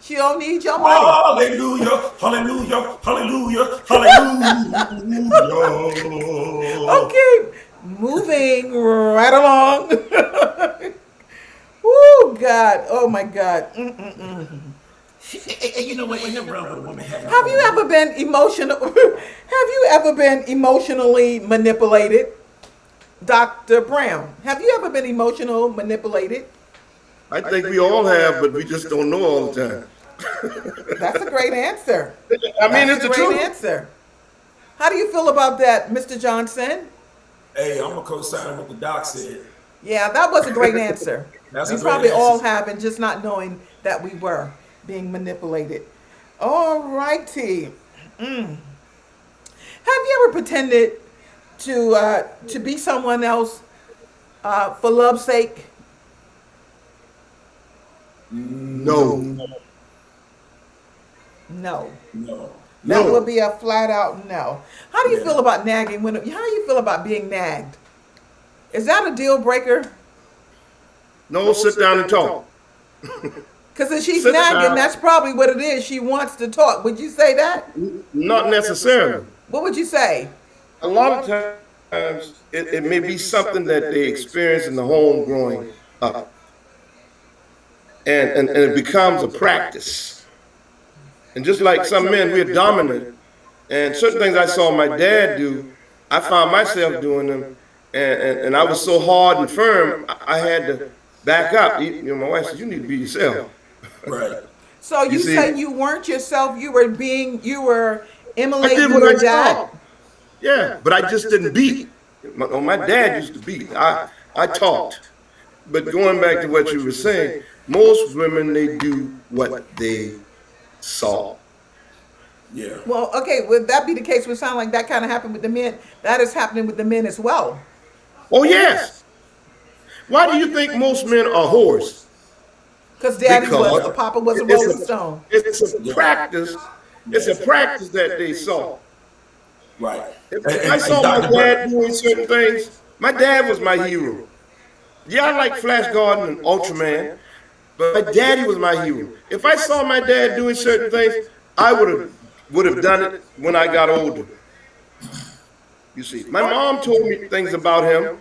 she don't need your money. Hallelujah, hallelujah, hallelujah, hallelujah. Okay, moving right along. Woo, God! Oh my God! Hey, you know what? Ain't nothing wrong with a woman. Have you ever been emotional? Have you ever been emotionally manipulated? Dr. Brown, have you ever been emotional manipulated? I think we all have, but we just don't know all the time. That's a great answer. I mean, it's a great answer. How do you feel about that, Mr. Johnson? Hey, I'm a co-signer what the doc said. Yeah, that was a great answer. That's we a great probably answer. all have, and just not knowing that we were being manipulated. All righty. Have you ever pretended to be someone else for love's sake? No. No. No. That would be a flat out no. How do you feel about nagging? How do you feel about being nagged? Is that a deal breaker? No, sit down and talk. Because if she's Sit nagging, down. that's probably what it is. She wants to talk. Would you say that? Not necessarily. What would you say? A lot of times, it may be something that they experience in the home growing up. And it becomes a practice. And just like some men, we're dominant. And certain things I saw my dad do, I found myself doing them. And I was so hard and firm, I had to back up. My wife said, you need to be yourself. Right. So you see, say you weren't yourself, you were I emulating did what your I dad? saw. Yeah, but I just didn't beat. My dad used to beat. I talked. But going back to what you were saying, most women, they do what they saw. Yeah. Well, okay, would that be the case? Would sound like that kind of happened with the men. That is happening with the men as well. Oh, yes. Why do you think most men are whores? Because Papa was a Rolling Stone. It's a practice. It's a practice that they saw. Right. If I saw my dad doing certain things, my dad was my hero. Yeah, I like Flash Gordon and Ultraman, but my daddy was my hero. If I saw my dad doing certain things, I would have done it when I got older. You see, my mom told me things about him,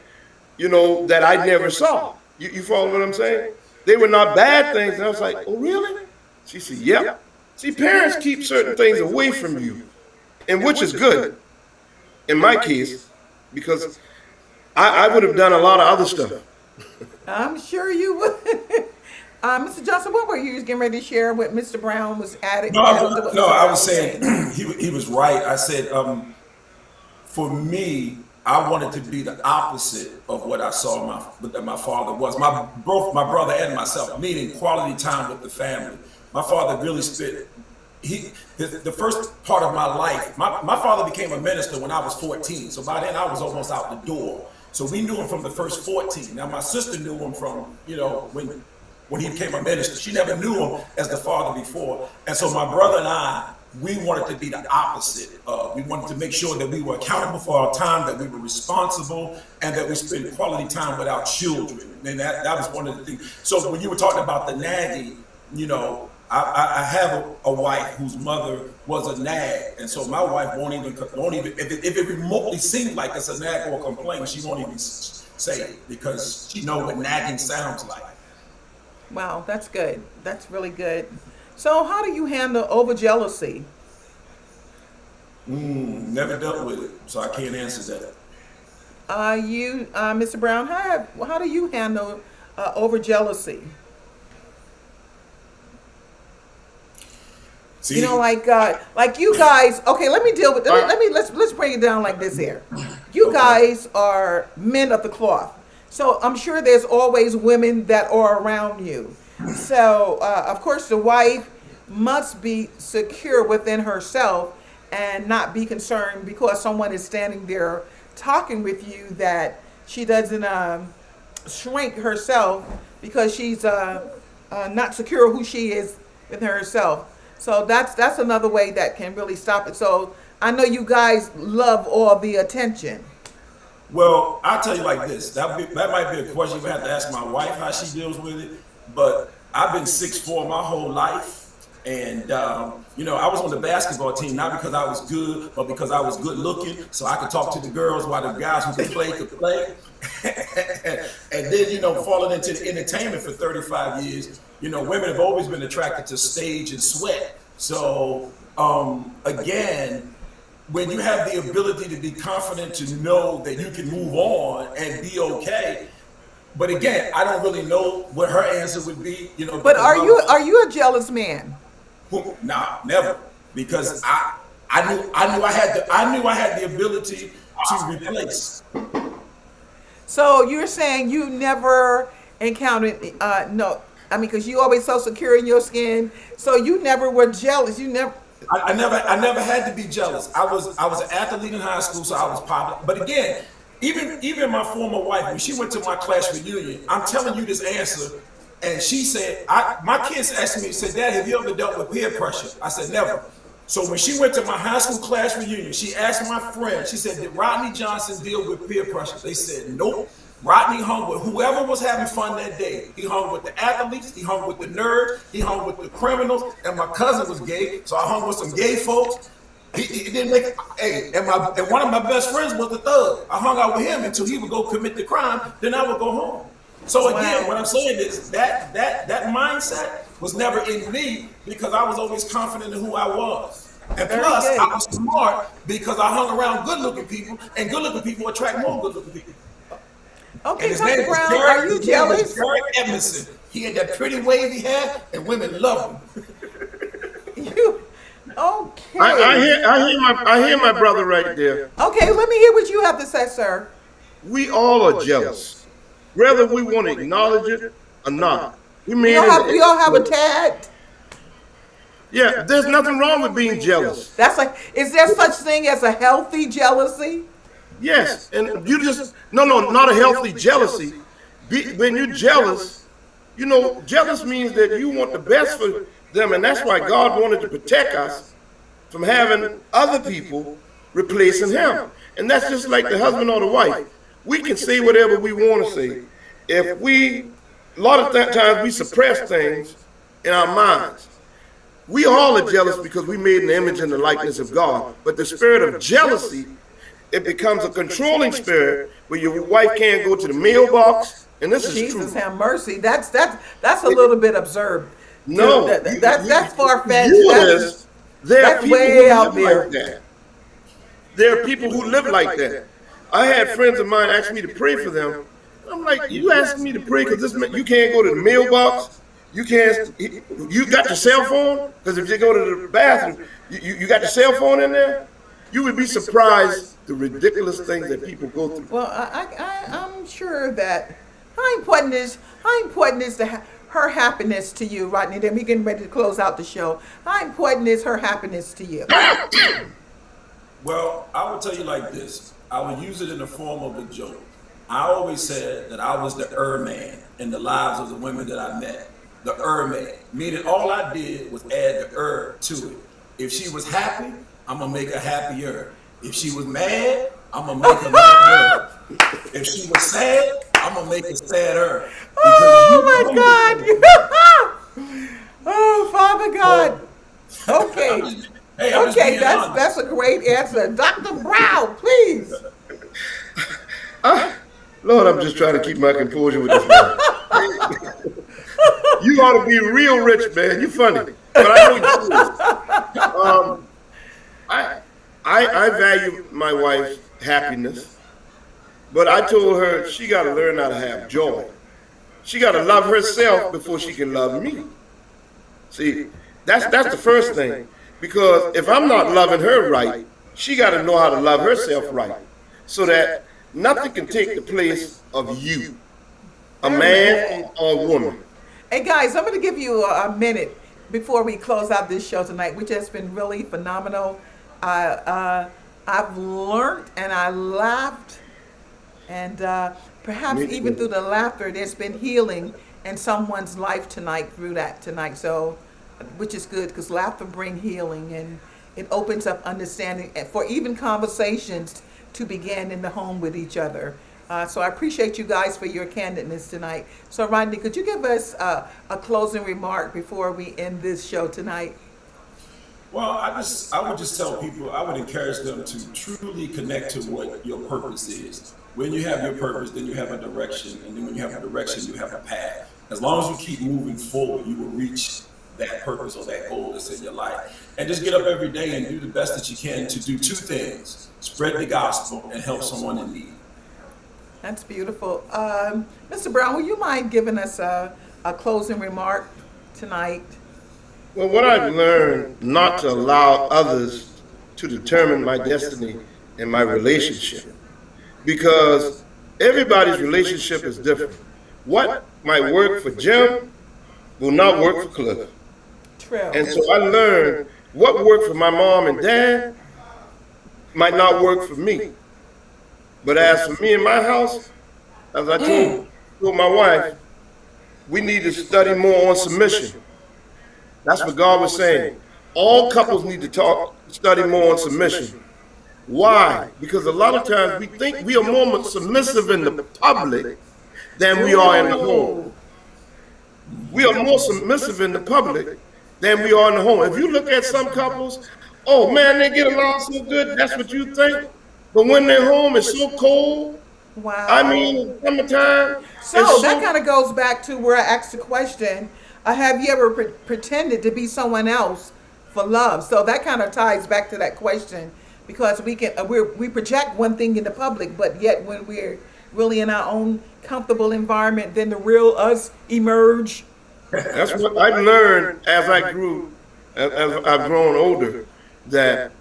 that I never saw. You follow what I'm saying? They were not bad things. And I was like, oh, really? She said, yep. See, parents keep certain things away from you, and which is good in my case, because I would have done a lot of other stuff. I'm sure you would. Mr. Johnson, what were you getting ready to share what Mr. Brown was adding? No, I was saying he was right. I said, for me, I wanted to be the opposite of what I saw that my father was. Both my brother and myself, meaning quality time with the family. My father really spent. The first part of my life, my father became a minister when I was 14. So by then I was almost out the door. So we knew him from the first 14. Now my sister knew him from, when he became a minister. She never knew him as the father before. And so my brother and I, we wanted to be the opposite. We wanted to make sure that we were accountable for our time, that we were responsible, and that we spent quality time with our children. And that was one of the things. So when you were talking about the nagging, I have a wife whose mother was a nag, and so my wife won't even if it remotely seems like it's a nag or a complaint, she won't even say it because she knows what nagging sounds like. Wow, that's good. That's really good. So how do you handle over jealousy? Never dealt with it, so I can't answer that. Mr. Brown, how do you handle over jealousy? See, like you guys. Okay, let me deal with. Let's break it down like this here. You guys are men of the cloth, so I'm sure there's always women that are around you. So of course the wife must be secure within herself and not be concerned because someone is standing there talking with you that she doesn't shrink herself because she's not secure who she is within herself. So that's another way that can really stop it. So I know you guys love all the attention. Well, I'll tell you like this. That might be a question you have to ask my wife how she deals with it. But I've been 6'4" my whole life, and I was on the basketball team not because I was good, but because I was good looking, so I could talk to the girls while the guys who could play. And then falling into the entertainment for 35 years. Women have always been attracted to stage and sweat. So again, when you have the ability to be confident to know that you can move on and be okay. But again, I don't really know what her answer would be. But are you a jealous man? Nah, never. Because I knew I had the ability to replace. So you're saying you never encountered no. I mean, because you always so secure in your skin, so you never were jealous. You never. I never had to be jealous. I was an athlete in high school, so I was popular. But again, even my former wife, when she went to my class reunion, I'm telling you this answer, and she said, my kids asked me, said, "Dad, have you ever dealt with peer pressure?" I said, "Never." So when she went to my high school class reunion, she asked my friend, she said, "Did Rodney Johnson deal with peer pressure?" They said, "Nope." Rodney hung with whoever was having fun that day. He hung with the athletes, he hung with the nerds, he hung with the criminals, and my cousin was gay, so I hung with some gay folks. He didn't make and one of my best friends was the thug. I hung out with him until he would go commit the crime, then I would go home. So again, what I'm saying is that mindset was never in me because I was always confident in who I was. And plus, I was smart because I hung around good-looking people, and good-looking people attract more good-looking people. Okay, Dr. Brown, are you jealous? Derek Edmondson. He had that pretty wavy hair, and women love him. Okay. I hear my brother right there. Okay, let me hear what you have to say, sir. We all are jealous, whether we want to acknowledge it or not. We all have a tad. Yeah, there's nothing wrong with being jealous. Is there such thing as a healthy jealousy? Yes, and you just not a healthy jealousy. When you're jealous, jealous means that you want the best for them, and that's why God wanted to protect us from having other people replacing Him. And that's just like the husband or the wife. We can say whatever we want to say. A lot of times we suppress things in our minds. We all are jealous because we made an image and the likeness of God. But the spirit of jealousy, it becomes a controlling spirit where your wife can't go to the mailbox, and this is true. Jesus have mercy. That's a little bit absurd. No, that's far-fetched. There are people way who out live there. like that. There are people who live like that. I had friends of mine ask me to pray for them. I'm like, you asking me to pray because you can't go to the mailbox? You got your cell phone? Because if you go to the bathroom, you got your cell phone in there? You would be surprised the ridiculous things that people go through. Well, I'm sure that how important is her happiness to you, Rodney? Then we getting ready to close out the show. How important is her happiness to you? Well, I will tell you like this. I will use it in the form of a joke. I always said that I was the man in the lives of the women that I met. The man, meaning all I did was add the to it. If she was happy, I'm gonna make her happier. If she was mad, I'm gonna make her madder. If she was sad, I'm gonna make her sadder. Oh my God! Oh, Father God. Okay. Okay, that's a great answer. Dr. Brown, please. Lord, I'm just trying to keep my composure with this man. You ought to be real rich, man. You funny. But I know you I value my wife's happiness, but I told her she got to learn how to have joy. She got to love herself before she can love me. See, that's the first thing. Because if I'm not loving her right, she got to know how to love herself right, so that nothing can take the place of you, a man or a woman. Hey guys, I'm going to give you a minute before we close out this show tonight, which has been really phenomenal. I've learned and I laughed, and perhaps even through the laughter, there's been healing in someone's life tonight through that tonight. So, which is good, because laughter brings healing, and it opens up understanding for even conversations to begin in the home with each other. So I appreciate you guys for your candidness tonight. So Rodney, could you give us a closing remark before we end this show tonight? Well, I would just tell people, I would encourage them to truly connect to what your purpose is. When you have your purpose, then you have a direction, and then when you have a direction, you have a path. As long as you keep moving forward, you will reach that purpose or that goal that's in your life. And just get up every day and do the best that you can to do two things: spread the gospel and help someone in need. That's beautiful. Mr. Brown, will you mind giving us a closing remark tonight? Well, what I've learned, not to allow others to determine my destiny and my relationship, because everybody's relationship is different. What might work for Jim will not work for Cliff. True. And so I learned what worked for my mom and dad might not work for me. But as for me and my house, as I told my wife, we need to study more on submission. That's what God was saying. All couples need to study more on submission. Why? Because a lot of times we think we are more submissive in the public than we are in the home. We are more submissive in the public than we are in the home. If you look at some couples, oh man, they get along so good, that's what you think. But when they're home, it's so cold. Wow. I mean, summertime. So that kind of goes back to where I asked the question, have you ever pretended to be someone else for love? So that kind of ties back to that question, because we project one thing in the public, but yet when we're really in our own comfortable environment, then the real us emerge. That's what I learned as I grew, as I've grown older, that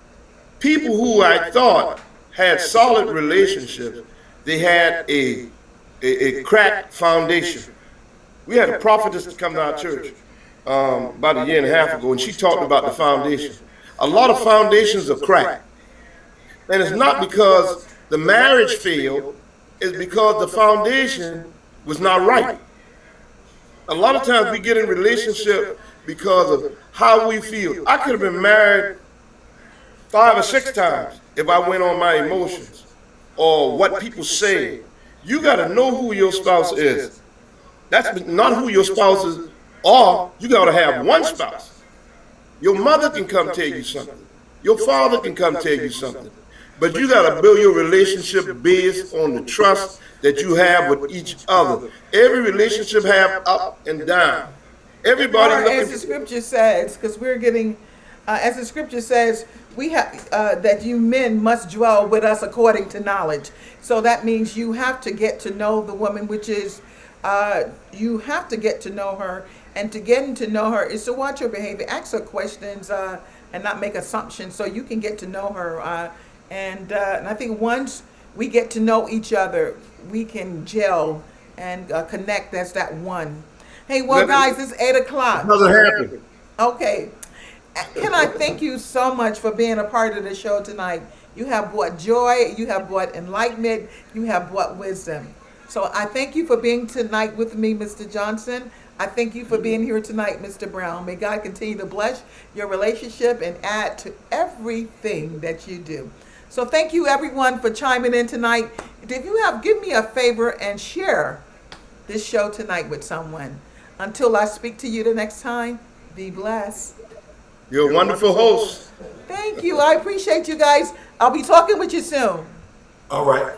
people who I thought had solid relationships, they had a cracked foundation. We had a prophetess come to our church about a year and a half ago, and she talked about the foundation. A lot of foundations are cracked. And it's not because the marriage failed, it's because the foundation was not right. A lot of times we get in relationship because of how we feel. I could have been married 5 or 6 times if I went on my emotions or what people say. You got to know who your spouse is. That's not who your spouses are. You got to have one spouse. Your mother can come tell you something. Your father can come tell you something. But you got to build your relationship based on the trust that you have with each other. Every relationship have up and down. Everybody as the scripture says, because we're getting, as the scripture says, we have that you men must dwell with us according to knowledge. So that means you have to get to know the woman, which is you have to get to know her, and to getting to know her is to watch her behavior, ask her questions, and not make assumptions, so you can get to know her. And I think once we get to know each other, we can gel and connect as that one. Hey, well, guys, it's 8 o'clock. Doesn't happen. Okay. Can I thank you so much for being a part of the show tonight? You have brought joy, you have brought enlightenment, you have brought wisdom. So I thank you for being tonight with me, Mr. Johnson. I thank you for being here tonight, Mr. Brown. May God continue to bless your relationship and add to everything that you do. So thank you, everyone, for chiming in tonight. If you have, give me a favor and share this show tonight with someone. Until I speak to you the next time, be blessed. You're a wonderful host. Thank you. I appreciate you guys. I'll be talking with you soon. All right.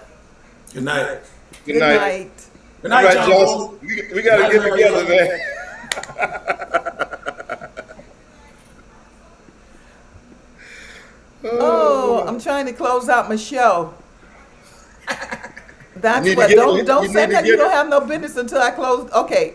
Good night. Good night. Good All night, right, John. Johnson. We got to get together, man. Oh, I'm trying to close out my show. That's You need to what. get- Don't you don't need say to that you get- don't have no business until I close. Okay.